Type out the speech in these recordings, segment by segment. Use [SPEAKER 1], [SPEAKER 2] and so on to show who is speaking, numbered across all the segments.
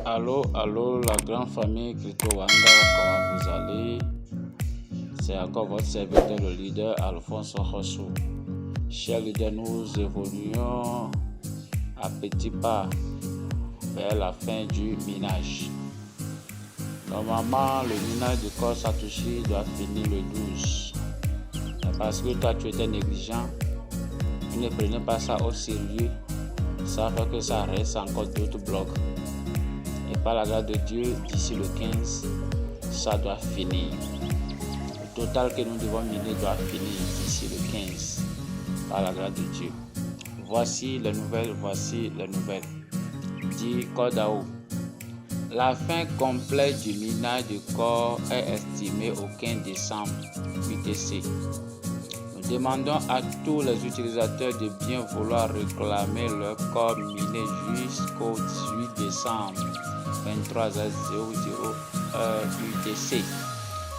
[SPEAKER 1] Allô, la grande famille Crypto Wanga, comment vous allez? C'est encore votre serviteur, le leader Alphonse Rosso. Chers leaders, nous évoluons à petits pas vers la fin du minage. Normalement, le minage du corps Satoshi doit finir le 12. Mais parce que toi, tu étais négligent, tu ne prenais pas ça au sérieux, ça fait que ça reste encore d'autres blocs. Et par la grâce de Dieu, d'ici le 15, ça doit finir. Le total que nous devons miner doit finir d'ici le 15, par la grâce de Dieu. Voici les nouvelles. Dit Kodao. La fin complète du minage du corps est estimée au 15 décembre UTC. Nous demandons à tous les utilisateurs de bien vouloir réclamer leur corps miné jusqu'au 18 décembre 23h00 UTC.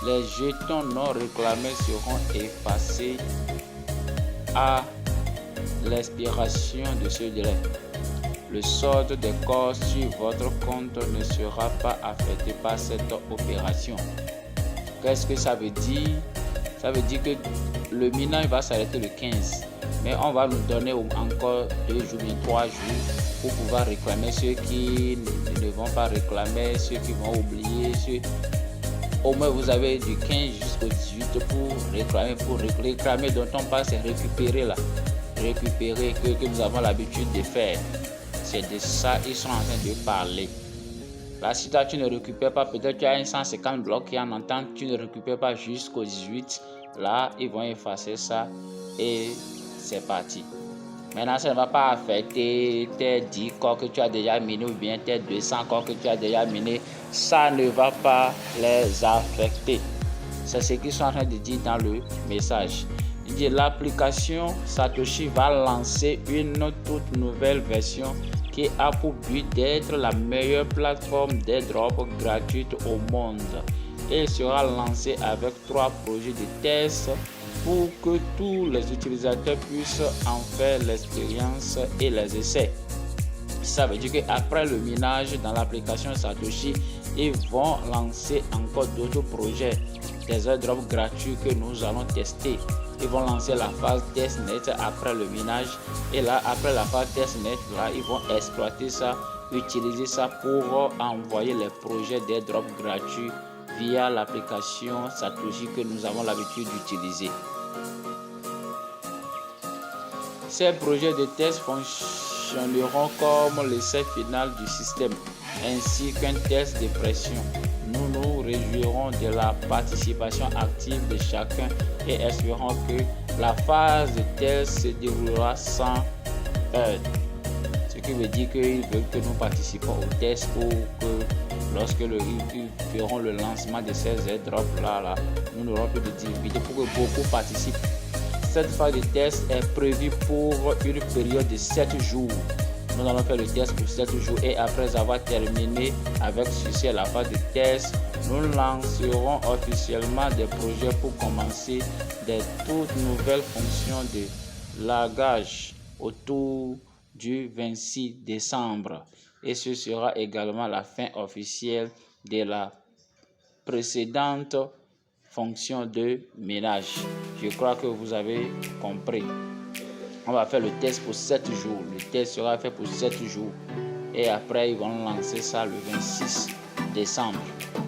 [SPEAKER 1] Les jetons non réclamés seront effacés à l'expiration de ce délai. Le solde des corps sur votre compte ne sera pas affecté par cette opération. Qu'est-ce que ça veut dire? Ça veut dire que le minage va s'arrêter le 15, mais on va nous donner encore 2 jours, 3 jours pour pouvoir réclamer ceux qui ne vont pas réclamer, ceux qui vont oublier. Au moins vous avez du 15 jusqu'au 18 pour réclamer dont on parle, c'est récupérer que nous avons l'habitude de faire. C'est de ça ils sont en train de parler. Là, si toi tu ne récupères pas, peut-être tu as 150 blocs qui en entendent, tu ne récupères pas jusqu'au 18, là ils vont effacer ça et c'est parti. Maintenant, ça ne va pas affecter tes 10 corps que tu as déjà minés ou bien tes 200 corps que tu as déjà minés. Ça ne va pas les affecter. C'est ce qu'ils sont en train de dire dans le message. Il dit l'application Satoshi va lancer une toute nouvelle version qui a pour but d'être la meilleure plateforme d'airdrop gratuite au monde. Et sera lancée avec 3 projets de test pour que tous les utilisateurs puissent en faire l'expérience et les essais. Ça veut dire qu'après le minage dans l'application Satoshi, ils vont lancer encore d'autres projets, des airdrops gratuits que nous allons tester. Ils vont lancer la phase testnet après le minage et là après la phase testnet, là ils vont exploiter ça, utiliser ça pour envoyer les projets d'airdrop gratuits via l'application Satoshi que nous avons l'habitude d'utiliser. Ces projets de test fonctionneront comme l'essai final du système, ainsi qu'un test de pression. Nous nous réjouirons de la participation active de chacun et espérons que la phase de test se déroulera sans heurts. Ce qui veut dire qu'ils veulent que nous participons au test pour que lorsque ils feront le lancement de ces airdrops là, nous n'aurons plus de difficultés pour que beaucoup participent. Cette phase de test est prévue pour une période de 7 jours. Nous allons faire le test pour 7 jours et après avoir terminé avec succès la phase de test, nous lancerons officiellement des projets pour commencer des toutes nouvelles fonctions de lagage autour du 26 décembre. Et ce sera également la fin officielle de la précédente fonction de minage. Je crois que vous avez compris. On va faire le test pour 7 jours. Le test sera fait pour 7 jours. Et après, ils vont lancer ça le 26 décembre.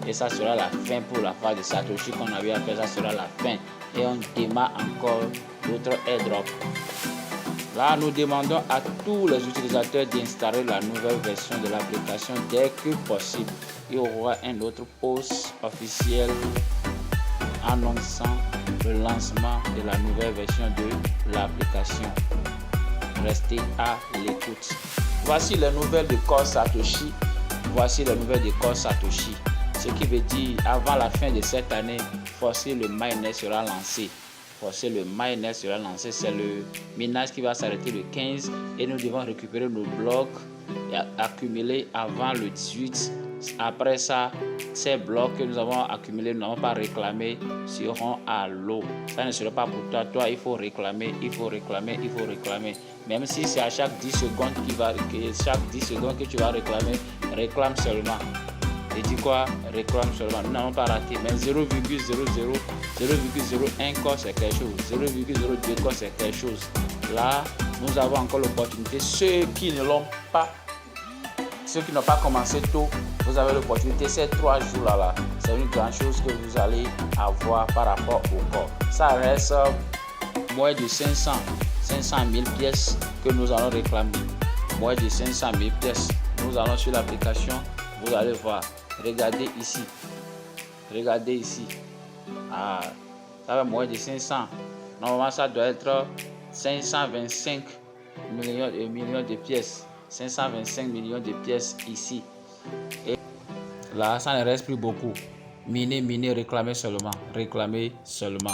[SPEAKER 1] Et ça sera la fin pour la phase de Satoshi qu'on avait à faire. Ça sera la fin. Et on démarre encore d'autres airdrops. Là, nous demandons à tous les utilisateurs d'installer la nouvelle version de l'application dès que possible. Il y aura un autre post officiel annonçant le lancement de la nouvelle version de l'application. Restez à l'écoute. Voici les nouvelles de corps Satoshi. Ce qui veut dire avant la fin de cette année, forcément le mainnet sera lancé. C'est le minage qui va s'arrêter le 15 et nous devons récupérer nos blocs accumulés avant le 18. Après ça, ces blocs que nous avons accumulés, nous n'avons pas réclamé, seront à l'eau. Ça ne sera pas pour toi. Toi, il faut réclamer, il faut réclamer, il faut réclamer. Même si c'est à chaque 10 secondes chaque 10 secondes que tu vas réclamer, réclame seulement. Et dis quoi? Réclame seulement. Nous n'avons pas raté. Mais 0,01 corps, c'est quelque chose. 0,02 corps, c'est quelque chose. Là, nous avons encore l'opportunité. Ceux qui n'ont pas commencé tôt, vous avez l'opportunité. Ces 3 jours-là, c'est une grande chose que vous allez avoir par rapport au corps. Ça reste moins de 500 000 pièces que nous allons réclamer. Moins de 500 000 pièces. Nous allons sur l'application. Vous allez voir. Regardez ici. Regardez ici. Ah, ça va moins de 500. Normalement, ça doit être 525 millions de pièces. 525 millions de pièces ici. Et là, ça ne reste plus beaucoup. Miner, réclamer seulement. Réclamer seulement.